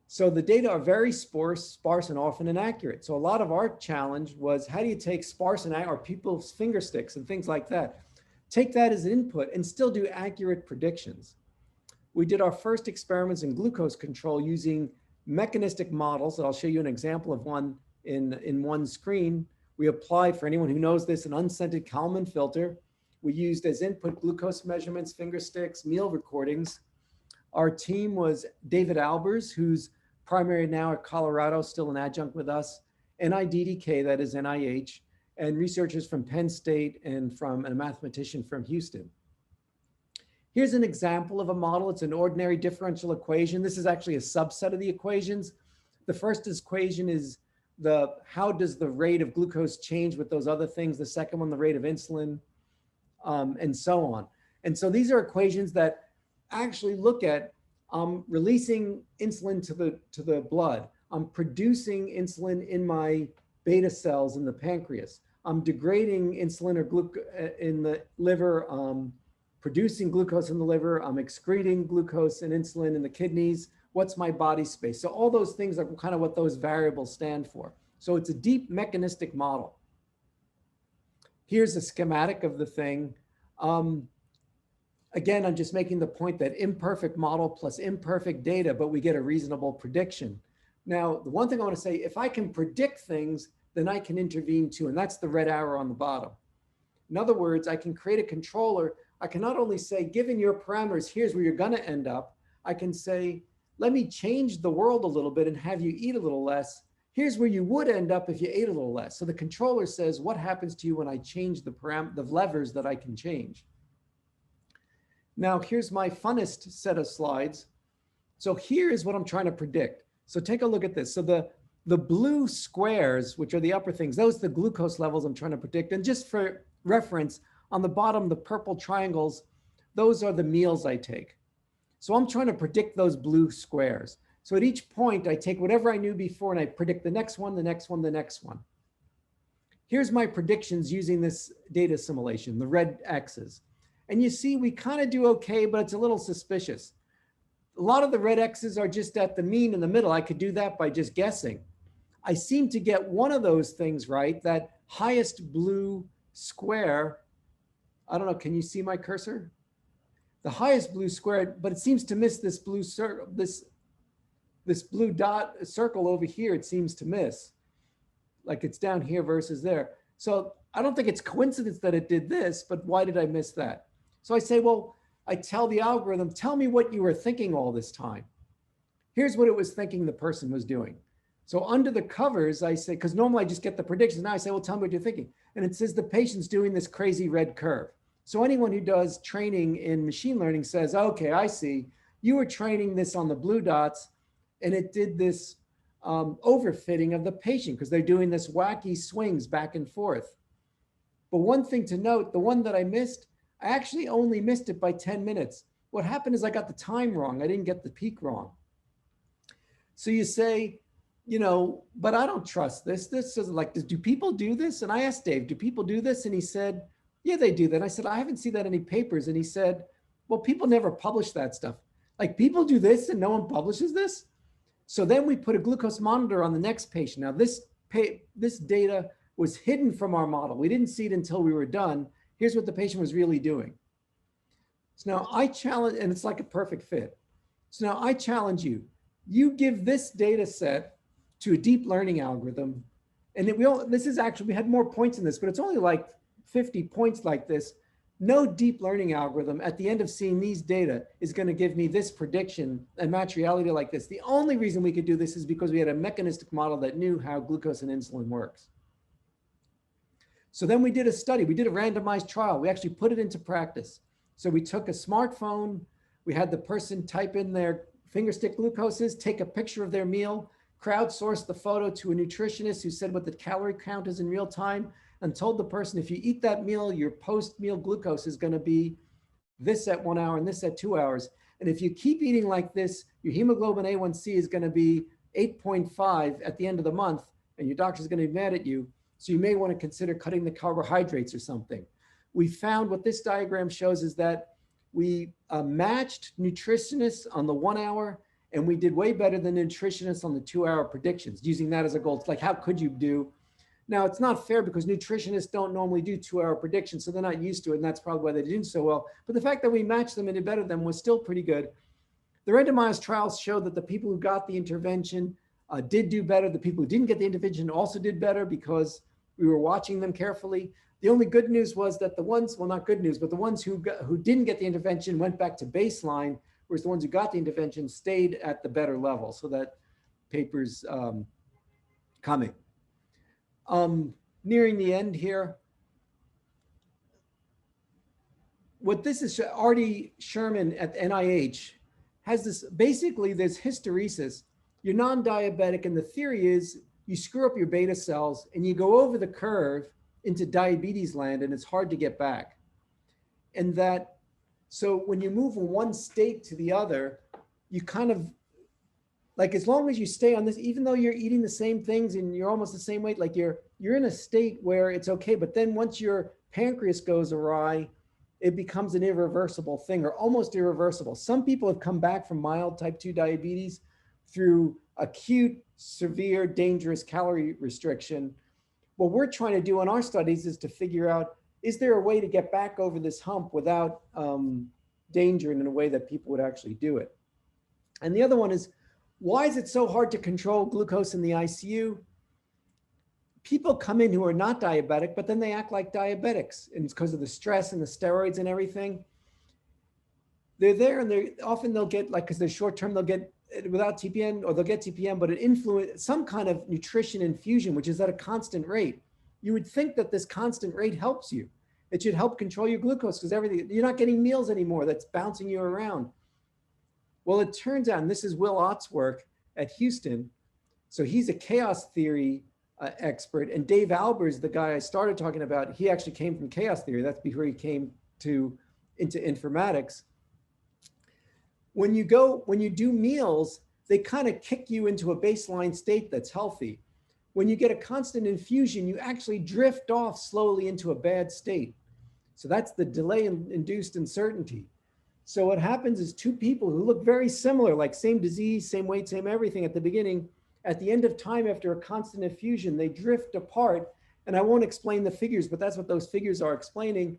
Speaker 1: So the data are very sparse and often inaccurate. So a lot of our challenge was, how do you take sparse and or people's finger sticks and things like that, take that as an input and still do accurate predictions? We did our first experiments in glucose control using mechanistic models that I'll show you an example of one in one screen. We applied, for anyone who knows this, an unscented Kalman filter. We used as input glucose measurements, finger sticks, meal recordings. Our team was David Albers, who's primary now at Colorado, still an adjunct with us, NIDDK, that is NIH, and researchers from Penn State and from a mathematician from Houston. Here's an example of a model. It's an ordinary differential equation. This is actually a subset of the equations. The first equation is how does the rate of glucose change with those other things? The second one, the rate of insulin, and so on. And so these are equations that actually look at releasing insulin to the blood. I'm producing insulin in my beta cells in the pancreas. I'm degrading insulin or glucose in the liver, producing glucose in the liver. I'm excreting glucose and insulin in the kidneys. What's my body space? So all those things are kind of what those variables stand for. So it's a deep mechanistic model. Here's a schematic of the thing. Again, I'm just making the point that imperfect model plus imperfect data, but we get a reasonable prediction. Now, the one thing I want to say, if I can predict things, then I can intervene too, and that's the red arrow on the bottom. In other words, I can create a controller. I can not only say, given your parameters, here's where you're going to end up. I can say, let me change the world a little bit and have you eat a little less. Here's where you would end up if you ate a little less. So the controller says, what happens to you when I change the levers that I can change? Now, here's my funnest set of slides. So here is what I'm trying to predict. So take a look at this. So the blue squares, which are the upper things, those are the glucose levels I'm trying to predict. And just for reference, on the bottom, the purple triangles, those are the meals I take. So I'm trying to predict those blue squares. So at each point, I take whatever I knew before and I predict the next one, the next one, the next one. Here's my predictions using this data assimilation, the red X's. And you see, we kind of do okay, but it's a little suspicious. A lot of the red X's are just at the mean in the middle. I could do that by just guessing. I seem to get one of those things right, that highest blue square. I don't know, can you see my cursor? The highest blue square, but it seems to miss this blue circle, this blue dot circle over here, it seems to miss. Like it's down here versus there. So I don't think it's coincidence that it did this, but why did I miss that? So I say, well, I tell the algorithm, tell me what you were thinking all this time. Here's what it was thinking the person was doing. So under the covers, I say, because normally I just get the predictions. Now I say, well, tell me what you're thinking. And it says the patient's doing this crazy red curve. So anyone who does training in machine learning says, okay, I see. You were training this on the blue dots, and it did this overfitting of the patient because they're doing this wacky swings back and forth. But one thing to note, the one that I missed, I actually only missed it by 10 minutes. What happened is I got the time wrong. I didn't get the peak wrong. So you say, you know, but I don't trust this. This is like, do people do this? And I asked Dave, do people do this? And he said, yeah, they do that. And I said, I haven't seen that in any papers. And he said, well, people never publish that stuff. Like people do this and no one publishes this. So then we put a glucose monitor on the next patient. Now this data was hidden from our model. We didn't see it until we were done. Here's what the patient was really doing. So now I challenge, and it's like a perfect fit. So now I challenge you. You give this data set to a deep learning algorithm, and we had more points in this, but it's only like 50 points like this. No deep learning algorithm at the end of seeing these data is going to give me this prediction and match reality like this. The only reason we could do this is because we had a mechanistic model that knew how glucose and insulin works. So then we did a study. We did a randomized trial. We actually put it into practice. So we took a smartphone. We had the person type in their fingerstick glucoses, take a picture of their meal, crowdsourced the photo to a nutritionist who said what the calorie count is in real time, and told the person, if you eat that meal, your post-meal glucose is going to be this at 1 hour and this at 2 hours. And if you keep eating like this, your hemoglobin A1C is going to be 8.5 at the end of the month, and your doctor's going to be mad at you. So you may want to consider cutting the carbohydrates or something. We found what this diagram shows is that we matched nutritionists on the 1 hour And we did way better than nutritionists on the 2-hour predictions, using that as a goal. It's like, how could you do? Now, it's not fair because nutritionists don't normally do 2-hour predictions, so they're not used to it, and that's probably why they didn't so well. But the fact that we matched them and did better than them was still pretty good. The randomized trials showed that the people who got the intervention did do better. The people who didn't get the intervention also did better because we were watching them carefully. The only good news was that the ones, well, not good news, but the ones who didn't get the intervention went back to baseline, whereas the ones who got the intervention stayed at the better level. So that paper's coming. Nearing the end here. What this is, Artie Sherman at NIH has this, basically there's hysteresis. You're non-diabetic, and the theory is you screw up your beta cells and you go over the curve into diabetes land, and it's hard to get back. And that, so when you move from one state to the other, you kind of, like, as long as you stay on this, even though you're eating the same things and you're almost the same weight, like you're in a state where it's okay. But then once your pancreas goes awry, it becomes an irreversible thing, or almost irreversible. Some people have come back from mild type 2 diabetes through acute, severe, dangerous calorie restriction. What we're trying to do in our studies is to figure out, is there a way to get back over this hump without danger and in a way that people would actually do it? And the other one is, why is it so hard to control glucose in the ICU? People come in who are not diabetic, but then they act like diabetics, and it's because of the stress and the steroids and everything. They're there, and often they'll get, like, because they're short term, they'll get without TPN, or they'll get TPN, but it influence some kind of nutrition infusion, which is at a constant rate. You would think that this constant rate helps you. It should help control your glucose, because everything, you're not getting meals anymore that's bouncing you around. Well, it turns out, and this is Will Ott's work at Houston. So he's a chaos theory expert, and Dave Albers, the guy I started talking about, he actually came from chaos theory. That's before he came into informatics. When you do meals, they kind of kick you into a baseline state that's healthy. When you get a constant infusion, you actually drift off slowly into a bad state. So that's the delay-induced uncertainty. So what happens is two people who look very similar, like same disease, same weight, same everything at the beginning, at the end of time after a constant infusion, they drift apart. And I won't explain the figures, but that's what those figures are explaining.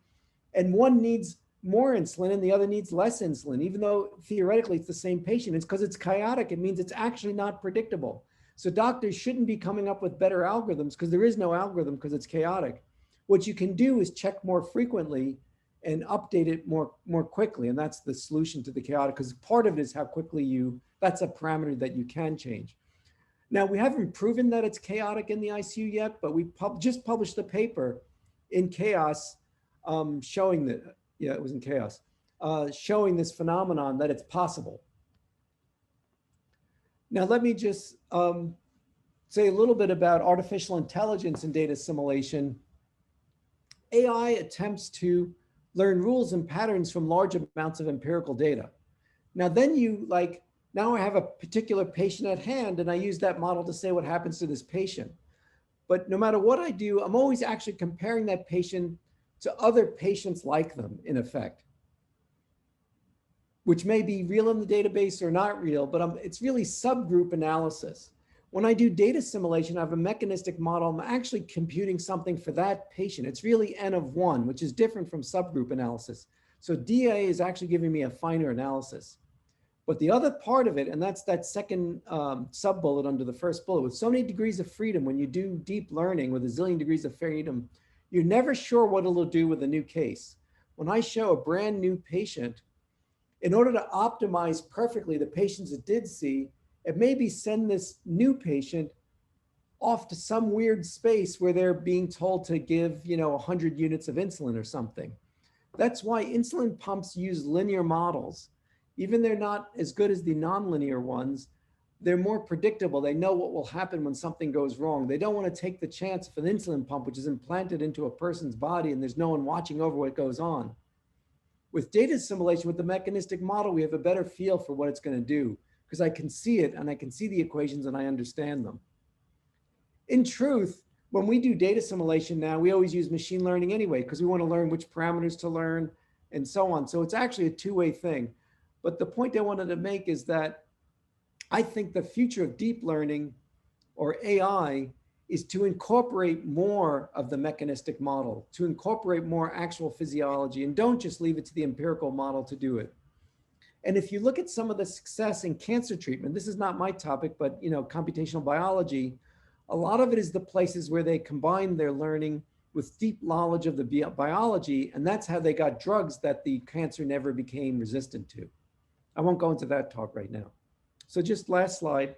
Speaker 1: And one needs more insulin and the other needs less insulin, even though theoretically it's the same patient. It's because it's chaotic. It means it's actually not predictable. So doctors shouldn't be coming up with better algorithms, because there is no algorithm, because it's chaotic. What you can do is check more frequently and update it more quickly. And that's the solution to the chaotic, because part of it is how quickly that's a parameter that you can change. Now, we haven't proven that it's chaotic in the ICU yet, but we just published a paper in Chaos showing that, yeah, it was in Chaos, showing this phenomenon that it's possible. Now, let me just say a little bit about artificial intelligence and data assimilation. AI attempts to learn rules and patterns from large amounts of empirical data. Now, then now I have a particular patient at hand, and I use that model to say what happens to this patient. But no matter what I do, I'm always actually comparing that patient to other patients like them, in effect, which may be real in the database or not real, but it's really subgroup analysis. When I do data assimilation, I have a mechanistic model. I'm actually computing something for that patient. It's really N of 1, which is different from subgroup analysis. So DA is actually giving me a finer analysis. But the other part of it, and that's that second sub-bullet under the first bullet, with so many degrees of freedom, when you do deep learning with a zillion degrees of freedom, you're never sure what it'll do with a new case. When I show a brand new patient, in order to optimize perfectly the patients it did see, it maybe send this new patient off to some weird space where they're being told to give, 100 units of insulin or something. That's why insulin pumps use linear models. Even they're not as good as the nonlinear ones, they're more predictable. They know what will happen when something goes wrong. They don't want to take the chance of an insulin pump, which is implanted into a person's body and there's no one watching over what goes on. With data assimilation, with the mechanistic model, we have a better feel for what it's going to do, because I can see it and I can see the equations and I understand them. In truth, when we do data assimilation now, we always use machine learning anyway, because we want to learn which parameters to learn and so on. So it's actually a two-way thing. But the point I wanted to make is that I think the future of deep learning or AI is to incorporate more of the mechanistic model, to incorporate more actual physiology, and don't just leave it to the empirical model to do it. And if you look at some of the success in cancer treatment, this is not my topic, but computational biology, a lot of it is the places where they combine their learning with deep knowledge of the biology, and that's how they got drugs that the cancer never became resistant to. I won't go into that talk right now. So just last slide.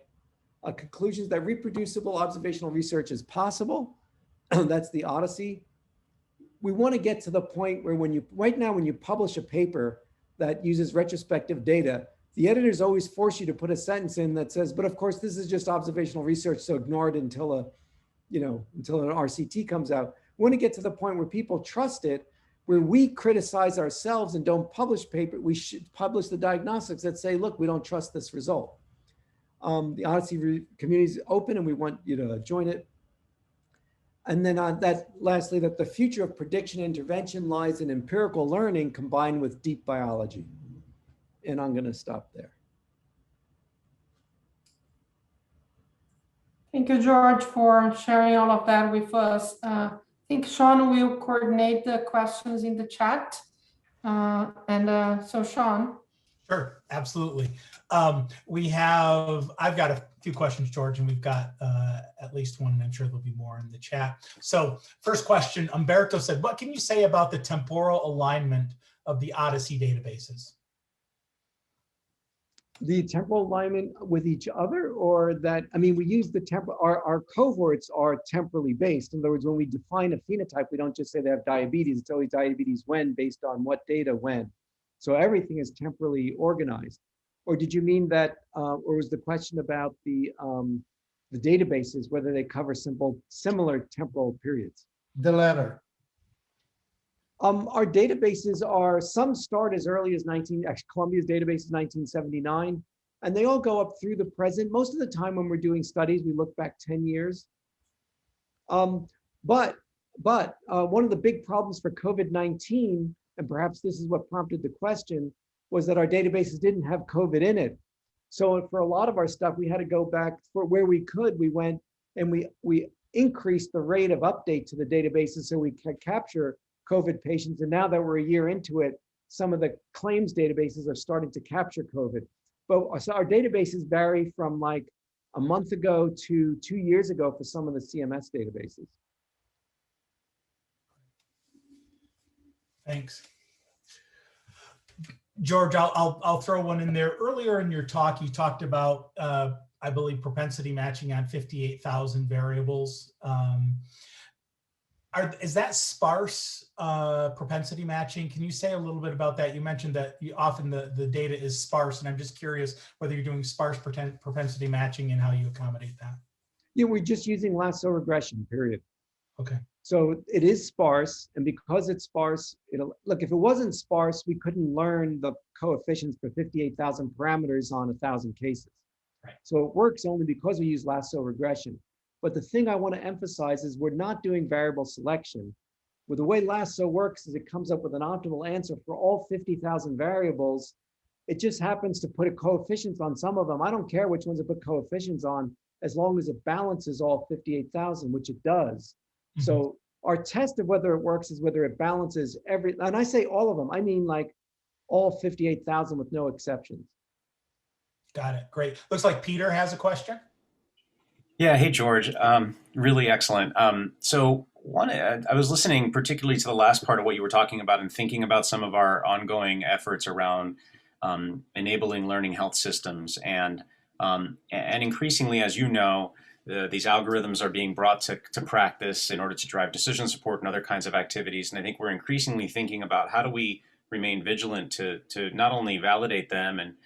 Speaker 1: Conclusions that reproducible observational research is possible. That's the Odyssey. We want to get to the point where right now when you publish a paper that uses retrospective data, the editors always force you to put a sentence in that says, but of course this is just observational research, so ignore it until until an RCT comes out. We want to get to the point where people trust it, where we criticize ourselves and don't publish paper. We should publish the diagnostics that say, look, we don't trust this result. The Odyssey community is open and we want you to join it. And then lastly, that the future of prediction intervention lies in empirical learning combined with deep biology. And I'm going to stop there.
Speaker 2: Thank you, George, for sharing all of that with us. I think Sean will coordinate the questions in the chat. So Sean.
Speaker 3: Sure, absolutely. I've got a few questions, George, and we've got at least one, and I'm sure there'll be more in the chat. So first question, Umberto said, what can you say about the temporal alignment of the Odyssey databases?
Speaker 1: The temporal alignment with each other, or that, I mean, we use the our cohorts are temporally based. In other words, when we define a phenotype, we don't just say they have diabetes, it's always diabetes when, based on what data when. So everything is temporally organized. Or did you mean that, or was the question about the databases, whether they cover similar temporal periods?
Speaker 4: The latter.
Speaker 1: Our databases are, some start as early as Columbia's database is 1979, and they all go up through the present. Most of the time when we're doing studies, we look back 10 years. But one of the big problems for COVID-19, and perhaps this is what prompted the question, was that our databases didn't have COVID in it. So for a lot of our stuff, we had to go back for where we could. We went and we increased the rate of update to the databases so we could capture COVID patients. And now that we're a year into it, some of the claims databases are starting to capture COVID. But so our databases vary from like a month ago to 2 years ago for some of the CMS databases.
Speaker 3: Thanks. George, I'll throw one in there. Earlier in your talk, you talked about, I believe, propensity matching on 58,000 variables. Is that sparse propensity matching? Can you say a little bit about that? You mentioned that often the data is sparse, and I'm just curious whether you're doing sparse propensity matching and how you accommodate that.
Speaker 1: Yeah, we're just using lasso regression, period.
Speaker 3: Okay.
Speaker 1: So it is sparse, and because it's sparse, look, if it wasn't sparse, we couldn't learn the coefficients for 58,000 parameters on 1,000 cases.
Speaker 3: Right.
Speaker 1: So it works only because we use lasso regression. But the thing I want to emphasize is we're not doing variable selection. Well, the way lasso works is it comes up with an optimal answer for all 50,000 variables. It just happens to put a coefficients on some of them. I don't care which ones it put coefficients on, as long as it balances all 58,000, which it does. Mm-hmm. So our test of whether it works is whether it balances and I say all of them, I mean like all 58,000 with no exceptions.
Speaker 3: Got it, great. Looks like Peter has a question.
Speaker 5: Yeah, hey, George, really excellent. So I was listening particularly to the last part of what you were talking about and thinking about some of our ongoing efforts around enabling learning health systems. And increasingly, as you know, these algorithms are being brought to practice in order to drive decision support and other kinds of activities. And I think we're increasingly thinking about how do we remain vigilant to not only validate them and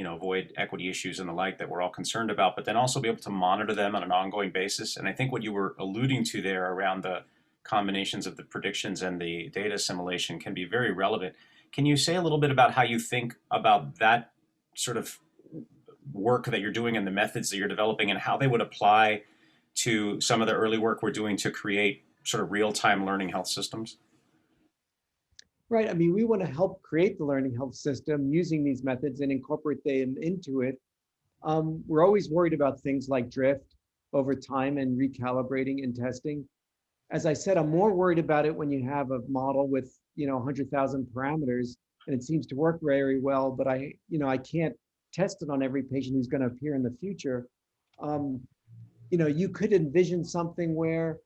Speaker 5: avoid equity issues and the like that we're all concerned about, but then also be able to monitor them on an ongoing basis. And I think what you were alluding to there around the combinations of the predictions and the data assimilation can be very relevant. Can you say a little bit about how you think about that sort of work that you're doing and the methods that you're developing and how they would apply to some of the early work we're doing to create sort of real-time learning health systems?
Speaker 1: Right. I mean, we want to help create the learning health system using these methods and incorporate them into it. We're always worried about things like drift over time and recalibrating and testing. As I said, I'm more worried about it when you have a model with, 100,000 parameters and it seems to work very well, but I can't test it on every patient who's going to appear in the future. You could envision something where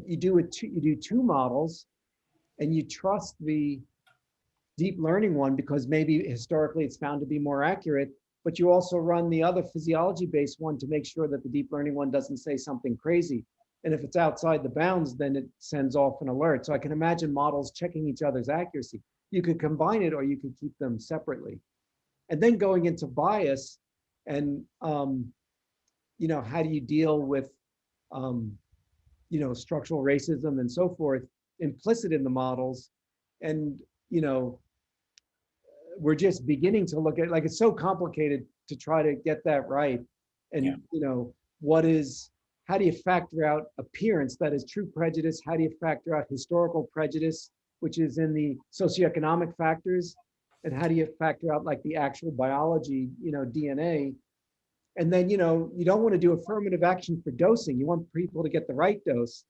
Speaker 1: you do two models and you trust the deep learning one because maybe historically it's found to be more accurate, but you also run the other physiology-based one to make sure that the deep learning one doesn't say something crazy. And if it's outside the bounds, then it sends off an alert. So I can imagine models checking each other's accuracy. You could combine it or you could keep them separately. And then going into bias and, how do you deal with, structural racism and so forth implicit in the models. And, we're just beginning to look at, like, it's so complicated to try to get that right. And, how do you factor out appearance, that is true prejudice? How do you factor out historical prejudice, which is in the socioeconomic factors? And how do you factor out like the actual biology, DNA? And then, you don't want to do affirmative action for dosing. You want people to get the right dose.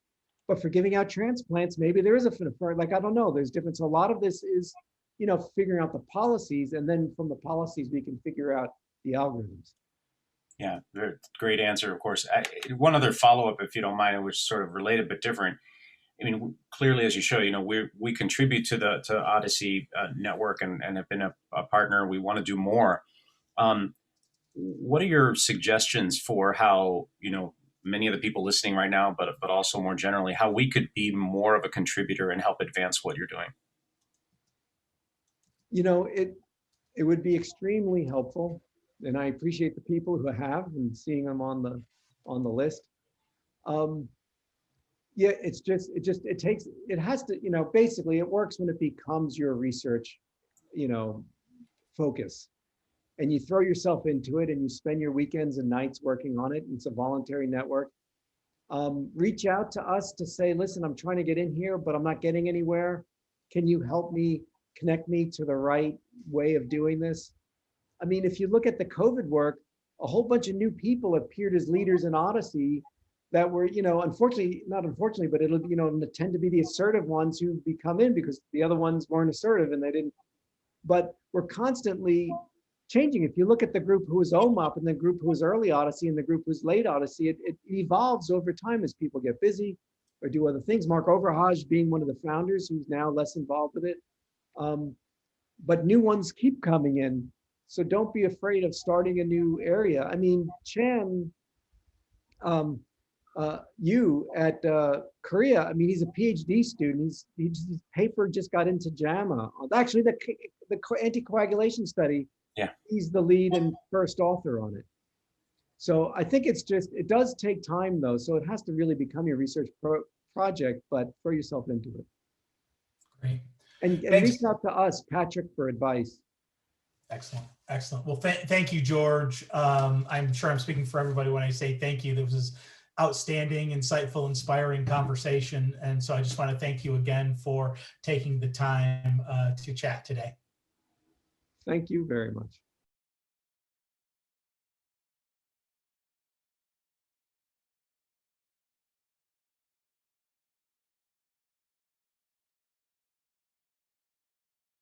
Speaker 1: But for giving out transplants, maybe there is I don't know, there's difference. A lot of this is, figuring out the policies, and then from the policies, we can figure out the algorithms.
Speaker 5: Yeah, great answer, of course. One other follow-up, if you don't mind, which is sort of related but different. I mean, clearly, as you show, we contribute to Odyssey network and have been a partner. We want to do more. What are your suggestions for how, many of the people listening right now, but also more generally, how we could be more of a contributor and help advance what you're doing?
Speaker 1: It would be extremely helpful. And I appreciate the people who have and seeing them on the list. Basically it works when it becomes your research, focus, and you throw yourself into it and you spend your weekends and nights working on it. It's a voluntary network. Reach out to us to say, listen, I'm trying to get in here, but I'm not getting anywhere. Can you help me connect me to the right way of doing this? I mean, if you look at the COVID work, a whole bunch of new people appeared as leaders in Odyssey that were, not unfortunately, but it'll, tend to be the assertive ones who become in because the other ones weren't assertive and they didn't. But we're constantly changing. If you look at the group who was OMOP and the group who was early Odyssey and the group who's late Odyssey, it evolves over time as people get busy or do other things. Mark Overhage being one of the founders who's now less involved with it. But new ones keep coming in. So don't be afraid of starting a new area. I mean, Chan, you at Korea, I mean, he's a PhD student. His paper just got into JAMA. Actually, the anticoagulation study,
Speaker 5: yeah,
Speaker 1: he's the lead and first author on it. So I think it does take time though. So it has to really become your research project, but throw yourself into it.
Speaker 3: Great.
Speaker 1: And reach out to us, Patrick, for advice.
Speaker 3: Excellent. Excellent. Well, thank you, George. I'm sure I'm speaking for everybody when I say thank you. This was outstanding, insightful, inspiring conversation. And so I just want to thank you again for taking the time to chat today.
Speaker 1: Thank you very much.